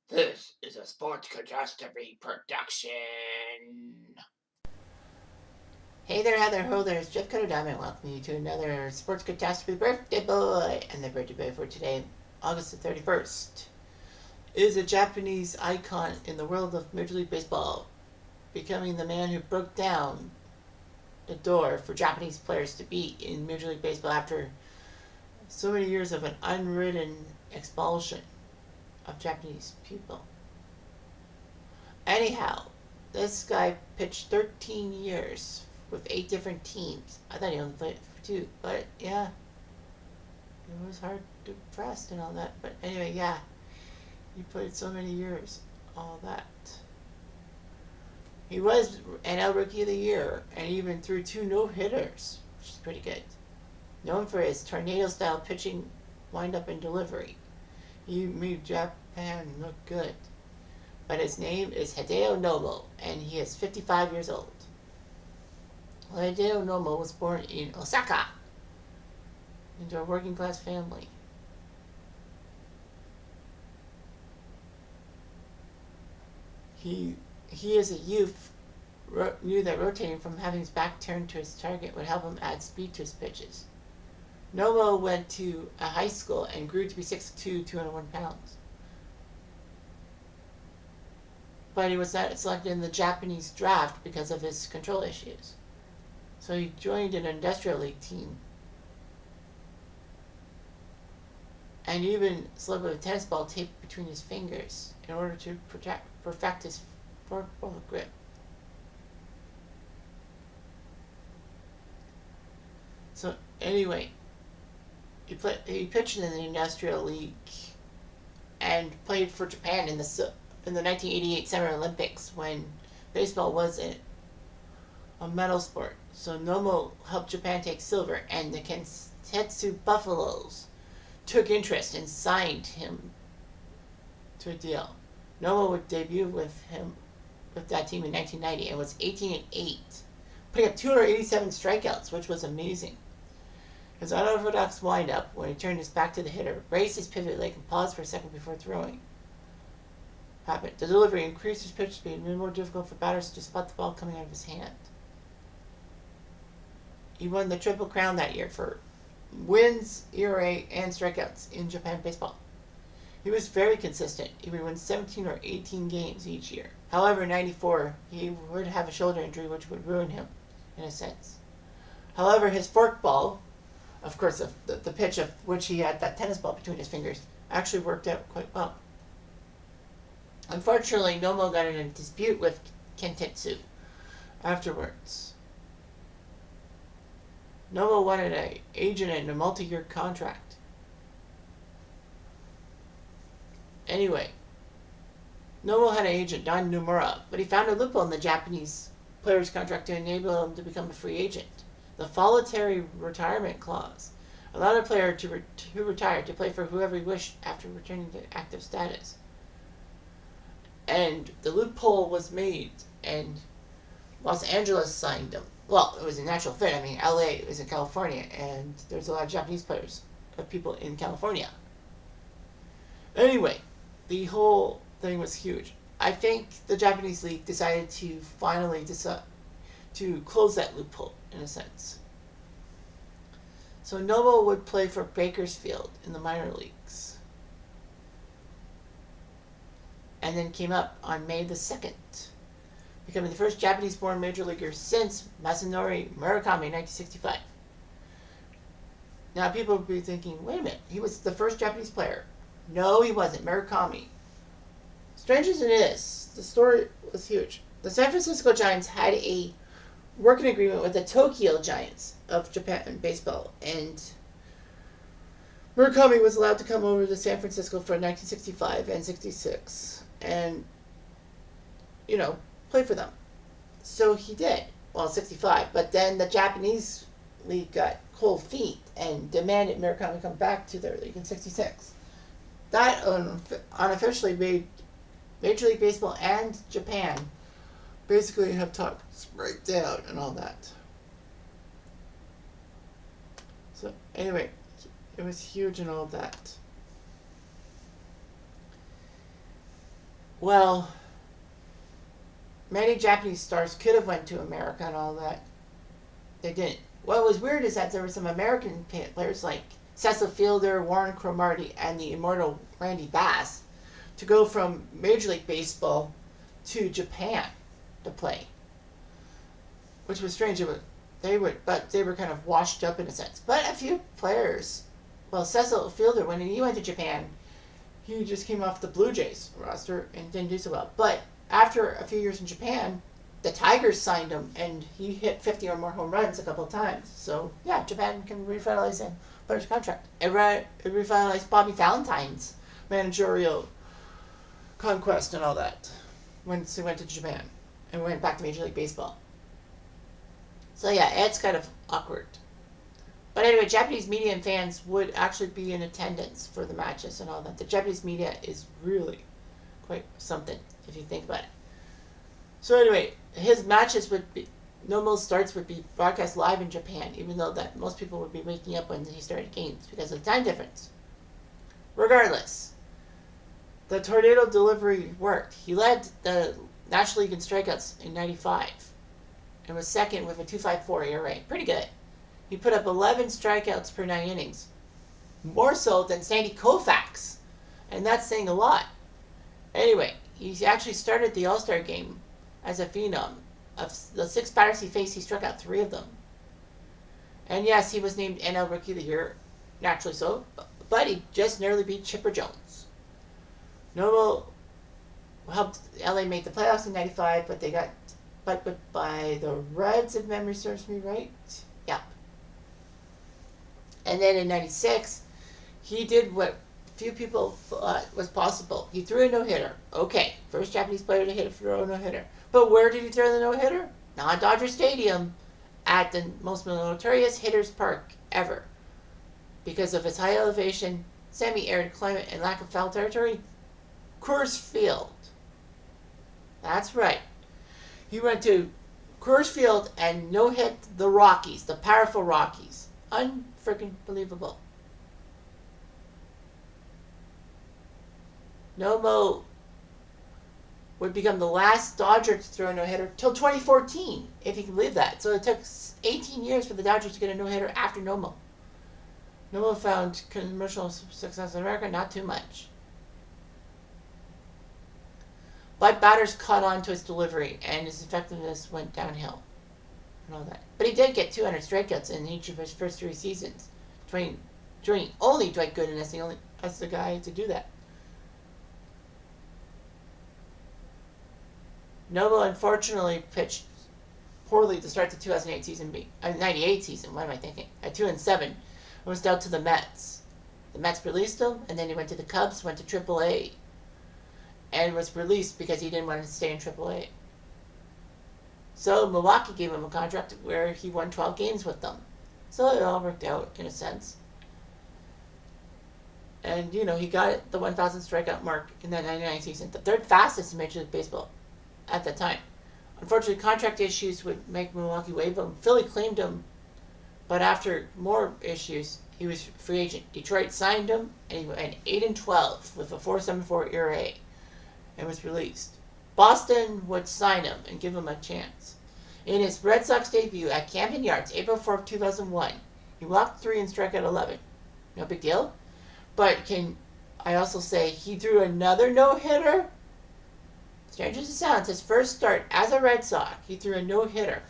This is a Sports Catastrophe production. Hey there, Heather Ho, there's Jeff Cutter Diamond. Welcome you to another Sports Catastrophe Birthday Boy. And the birthday boy for today, August the 31st, is a Japanese icon in the world of Major League Baseball, becoming the man who broke down the door for Japanese players to be in Major League Baseball after so many years of an unwritten expulsion of Japanese people. Anyhow, this guy pitched 13 years with 8 different teams. I thought he only played for 2, but yeah, it was hard to rest and all that. But anyway, yeah, he played so many years, all that. He was NL Rookie of the Year and even threw 2 no-hitters, which is pretty good. Known for his tornado-style pitching, wind-up, and delivery, he made Japan look good. But his name is Hideo Nomo, and he is 55 years old. Well, Hideo Nomo was born in Osaka into a working-class family. He as a youth knew that rotating from having his back turned to his target would help him add speed to his pitches. Nomo went to a high school and grew to be 6'2", 201 pounds. But he was not selected in the Japanese draft because of his control issues. So he joined an industrial league team and even slept with a tennis ball taped between his fingers in order to perfect his forkball grip. So anyway, he pitched in the industrial league and played for Japan in the 1988 Summer Olympics when baseball wasn't a medal sport. So Nomo helped Japan take silver, and the Kentetsu Buffaloes took interest and signed him to a deal. Nomo would debut with that team in 1990 and was 18-8, putting up 287 strikeouts, which was amazing. His unorthodox windup, when he turned his back to the hitter, raised his pivot leg and paused for a second before throwing. The delivery increased his pitch speed and made it more difficult for batters to spot the ball coming out of his hand. He won the Triple Crown that year for wins, ERA, and strikeouts in Japan baseball. He was very consistent. He would win 17 or 18 games each year. However, in 94, he would have a shoulder injury which would ruin him, in a sense. However, his forkball, of course, the pitch of which he had that tennis ball between his fingers, actually worked out quite well. Unfortunately, Nomo got in a dispute with Kentetsu afterwards. Nomo wanted an agent and a multi-year contract. Anyway, Nomo had an agent, Don Nomura, but he found a loophole in the Japanese player's contract to enable him to become a free agent. The voluntary retirement clause allowed a player who retired to play for whoever he wished after returning to active status. And the loophole was made, and Los Angeles signed him. Well, it was a natural fit. I mean, LA is in California, and there's a lot of Japanese players, people in California. Anyway, the whole thing was huge. I think the Japanese league decided to finally to close that loophole, in a sense. So Nomo would play for Bakersfield in the minor leagues, and then came up on May the 2nd, becoming the first Japanese-born major leaguer since Masanori Murakami in 1965. Now people will be thinking, wait a minute, he was the first Japanese player. No, he wasn't. Murakami. Strange as it is, the story was huge. The San Francisco Giants had a working agreement with the Tokyo Giants of Japan baseball, and Murakami was allowed to come over to San Francisco for 1965 and 66 and, play for them. So he did. Well, 65. But then the Japanese league got cold feet and demanded Murakami come back to their league in 66. That unofficially made Major League Baseball and Japan basically have talks break down and all that. So anyway, it was huge and all that. Well, many Japanese stars could have went to America and all that. They didn't. What was weird is that there were some American players like Cecil Fielder, Warren Cromartie, and the immortal Randy Bass to go from Major League Baseball to Japan to play, which was strange. But they were kind of washed up in a sense. But a few players, well, Cecil Fielder, when he went to Japan, he just came off the Blue Jays roster and didn't do so well. But after a few years in Japan, the Tigers signed him, and he hit 50 or more home runs a couple of times. So, yeah, Japan can revitalize a player's contract. It revitalized Bobby Valentine's managerial conquest and all that once he went to Japan and went back to Major League Baseball. So, yeah, it's kind of awkward. But anyway, Japanese media and fans would actually be in attendance for the matches and all that. The Japanese media is really quite something, if you think about it. So anyway, his matches would be, Nomo's starts would be broadcast live in Japan, even though that most people would be waking up when he started games because of the time difference. Regardless, the tornado delivery worked. He led the National League in strikeouts in 95 and was second with a 2.54 ERA. Pretty good. He put up 11 strikeouts per 9 innings, more so than Sandy Koufax, and that's saying a lot. Anyway, he actually started the All-Star game as a phenom. Of the 6 batters he faced, he struck out 3 of them. And yes, he was named NL Rookie of the Year, naturally so, but he just narrowly beat Chipper Jones. Nomo helped LA make the playoffs in 95, but they got but by the Reds, if memory serves me right. Yeah. And then in 96, he did what few people thought was possible. He threw a no-hitter. Okay, first Japanese player to throw a no-hitter. But where did he throw the no-hitter? Not Dodger Stadium, at the most notorious hitter's park ever. Because of its high elevation, semi-arid climate, and lack of foul territory, Coors Field. That's right. He went to Coors Field and no-hit the Rockies, the powerful Rockies. Unfreaking believable. Nomo would become the last Dodger to throw a no-hitter till 2014, if you can believe that. So it took 18 years for the Dodgers to get a no-hitter after Nomo. Nomo found commercial success in America, not too much. But batters caught on to his delivery, and his effectiveness went downhill. And all that. But he did get 200 strikeouts in each of his first 3 seasons, joining only Dwight Gooden as the guy to do that. Nomo unfortunately pitched poorly to start the 2008 season, 98 season, what am I thinking? At 2-7, and was dealt to the Mets. The Mets released him, and then he went to the Cubs, went to AAA, and was released because he didn't want to stay in AAA. So Milwaukee gave him a contract where he won 12 games with them. So it all worked out in a sense. And, he got the 1,000 strikeout mark in that 99 season, the 3rd fastest in Major League Baseball at the time. Unfortunately, contract issues would make Milwaukee waive him. Philly claimed him, but after more issues, he was free agent. Detroit signed him, and he went 8-12 with a 4.74 ERA, and was released. Boston would sign him and give him a chance. In his Red Sox debut at Camden Yards, April 4, 2001, he walked 3 and struck out 11. No big deal. But can I also say he threw another no-hitter? Strange as it sounds, his first start as a Red Sox, he threw a no-hitter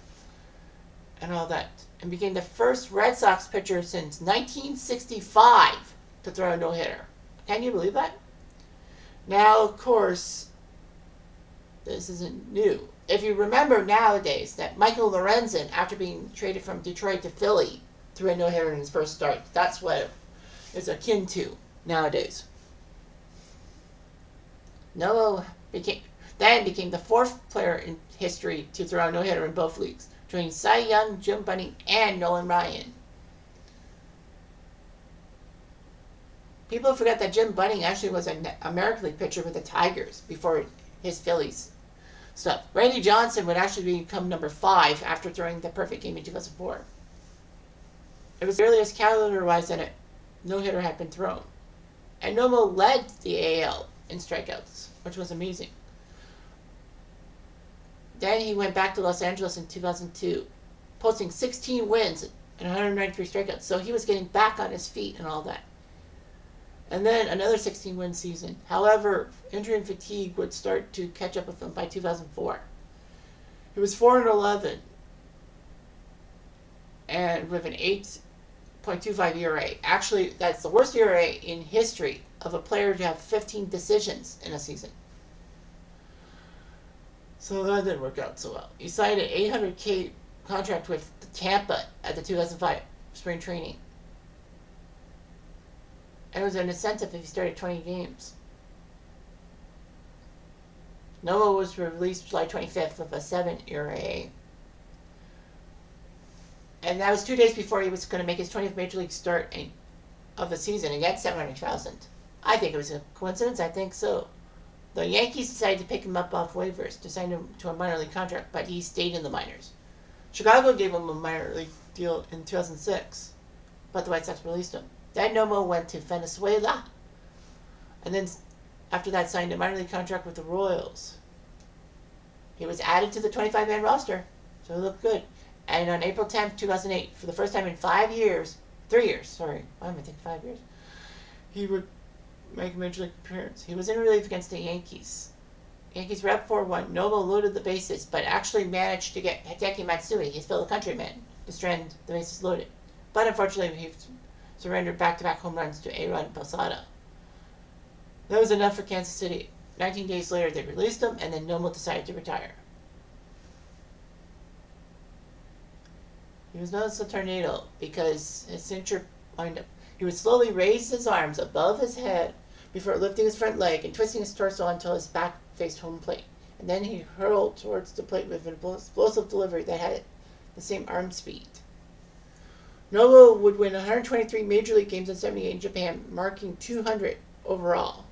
and all that, and became the first Red Sox pitcher since 1965 to throw a no-hitter. Can you believe that? Now, of course, this isn't new. If you remember nowadays that Michael Lorenzen, after being traded from Detroit to Philly, threw a no-hitter in his first start. That's what it's akin to nowadays. Nomo became the 4th player in history to throw a no-hitter in both leagues, joining Cy Young, Jim Bunning, and Nolan Ryan. People forget that Jim Bunning actually was an American League pitcher with the Tigers before his Phillies stuff. Randy Johnson would actually become number 5 after throwing the perfect game in 2004. It was the earliest calendar-wise that a no-hitter had been thrown. And Nomo led the AL in strikeouts, which was amazing. Then he went back to Los Angeles in 2002, posting 16 wins and 193 strikeouts. So he was getting back on his feet and all that. And then another 16-win season. However, injury and fatigue would start to catch up with him by 2004. He was 4-11 and with an 8.25 ERA. Actually, that's the worst ERA in history of a player to have 15 decisions in a season. So that didn't work out so well. He signed an $800K contract with Tampa at the 2005 spring training. And it was an incentive if he started 20 games. Nomo was released July 25th with a 7 ERA. And that was 2 days before he was going to make his 20th Major League start of the season against 700,000. I think it was a coincidence. I think so. The Yankees decided to pick him up off waivers to sign him to a minor league contract, but he stayed in the minors. Chicago gave him a minor league deal in 2006, but the White Sox released him. Then Nomo went to Venezuela, and then after that signed a minor league contract with the Royals. He was added to the 25-man roster, so he looked good. And on April 10th, 2008, for the first time in 5 years, 3 years, sorry, why am I thinking 5 years? He would make a Major League appearance. He was in relief against the Yankees. Yankees were up 4-1. Nomo loaded the bases, but actually managed to get Hideki Matsui, his fellow countryman, to strand the bases loaded. But unfortunately, he surrendered back-to-back home runs to A-Rod and Posada. That was enough for Kansas City. 19 days later, they released him, and then Nomo decided to retire. He was known as a tornado because his signature windup. He would slowly raise his arms above his head before lifting his front leg and twisting his torso until his back faced home plate. And then he hurled towards the plate with an explosive delivery that had the same arm speed. Nomo would win 123 Major League games in 78 in Japan, marking 200 overall.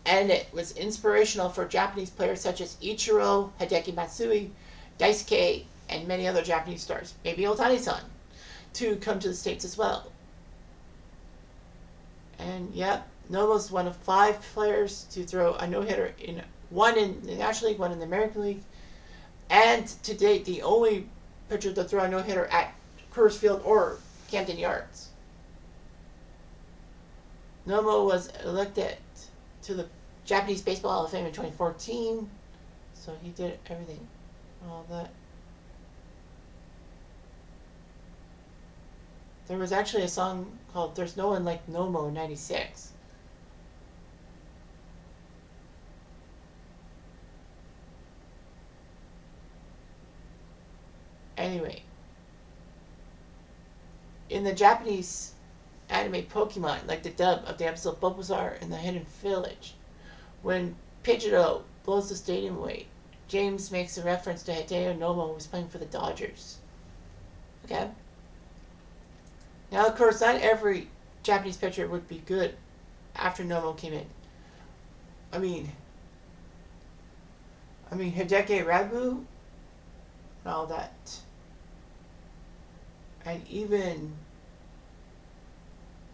And it was inspirational for Japanese players such as Ichiro, Hideki Matsui, Daisuke, and many other Japanese stars, maybe Otani-san, to come to the States as well. And yeah, Nomo's one of 5 players to throw a no-hitter, one in the National League, one in the American League, and to date the only pitcher to throw a no-hitter at Coors Field or Camden Yards. Nomo was elected to the Japanese Baseball Hall of Fame in 2014, so he did everything, all that. There was actually a song called There's No One Like Nomo in 96. Anyway, in the Japanese anime Pokemon, like the dub of the episode Bulbasaur in the Hidden Village, when Pidgeotto blows the stadium away, James makes a reference to Hideo Nomo, who was playing for the Dodgers. Okay? Now, of course, not every Japanese pitcher would be good after Nomo came in. I mean, Hideki Rabu and all that. And even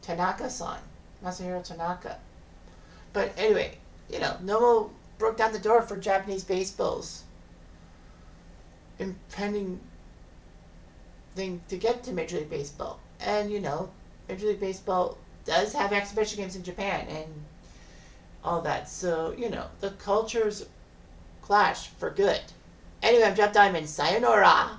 Tanaka-san, Masahiro Tanaka. But anyway, Nomo broke down the door for Japanese baseball's impending thing to get to Major League Baseball. And, Major League Baseball does have exhibition games in Japan and all that. So, the cultures clash for good. Anyway, I'm Jeff Diamond. Sayonara.